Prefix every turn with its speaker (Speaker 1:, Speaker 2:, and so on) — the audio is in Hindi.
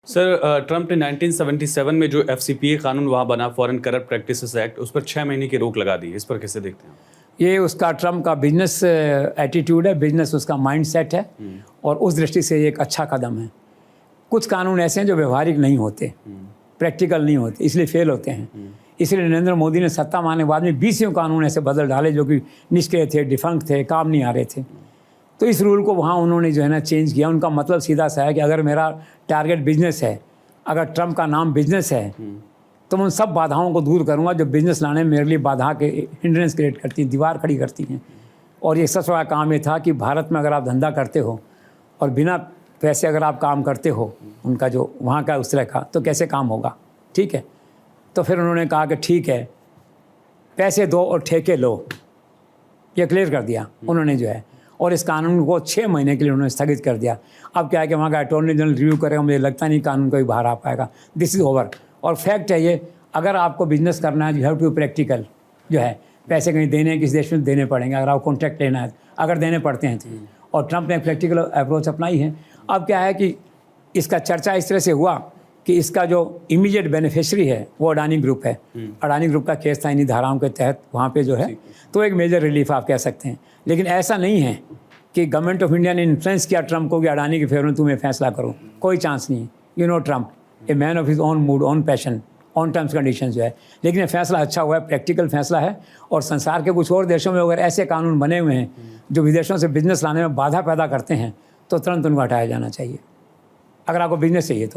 Speaker 1: सर ट्रंप ने 1977 में जो एफसीपीए कानून वहाँ बना, फॉरेन करप्ट प्रैक्टिसेस एक्ट, उस पर 6 महीने की रोक लगा दी। इस पर कैसे देखते हैं?
Speaker 2: ये उसका ट्रम्प का बिजनेस एटीट्यूड है, बिजनेस उसका माइंडसेट है और उस दृष्टि से ये एक अच्छा कदम है। कुछ कानून ऐसे हैं जो व्यवहारिक नहीं होते, प्रैक्टिकल नहीं होते, इसलिए फेल होते हैं। इसलिए नरेंद्र मोदी ने सत्ता में आने के बाद में 20 कानून ऐसे बदल डाले जो कि निष्क्रिय थे, डिफंक्ट थे, काम नहीं आ रहे थे। तो इस रूल को वहाँ उन्होंने जो है ना चेंज किया। उनका मतलब सीधा सा है कि अगर मेरा टारगेट बिजनेस है, अगर ट्रम्प का नाम बिजनेस है, तो मैं उन सब बाधाओं को दूर करूंगा जो बिजनेस लाने में मेरे लिए बाधा के हिंड्रेंस क्रिएट करती हैं, दीवार खड़ी करती हैं। और ये सबसे बड़ा काम ये था कि भारत में अगर आप धंधा करते हो और बिना पैसे अगर आप काम करते हो, उनका जो वहाँ का उस तरह का, तो कैसे काम होगा? ठीक है। तो फिर उन्होंने कहा कि ठीक है, पैसे दो और ठेके लो, ये क्लियर कर दिया उन्होंने जो है। और इस कानून को 6 महीने के लिए उन्होंने स्थगित कर दिया। अब क्या है कि वहाँ का अटॉर्नी जनरल रिव्यू करेगा, मुझे लगता नहीं कानून कोई बाहर आ पाएगा। This is over. और फैक्ट है ये, अगर आपको बिजनेस करना है, यू हैव टू प्रैक्टिकल जो है, पैसे कहीं देने हैं, किसी देश में देने पड़ेंगे, अगर आपको कॉन्ट्रैक्ट लेना है, अगर देने पड़ते हैं तो। और ट्रंप ने प्रैक्टिकल अप्रोच अपनाई है। अब क्या है कि इसका चर्चा इस तरह से हुआ कि इसका जो इमीडिएट बेनिफिशरी है वो अडानी ग्रुप है। अडानी ग्रुप का केस था इन्हीं धाराओं के तहत वहाँ पे जो है, तो एक मेजर रिलीफ आप कह सकते हैं। लेकिन ऐसा नहीं है कि गवर्नमेंट ऑफ इंडिया ने इन्फ्लुएंस किया ट्रंप को कि अडानी के फेवर में तुम्हें फैसला करो, कोई चांस नहीं है। You know Trump a man of his own mood, own passion, on terms condition जो है। लेकिन ये फैसला अच्छा हुआ है, प्रैक्टिकल फैसला है। और संसार के कुछ और देशों में अगर ऐसे कानून बने हुए हैं जो विदेशों से बिजनेस लाने में बाधा पैदा करते हैं, तो तुरंत उनको हटाया जाना चाहिए, अगर आपको बिजनेस चाहिए तो।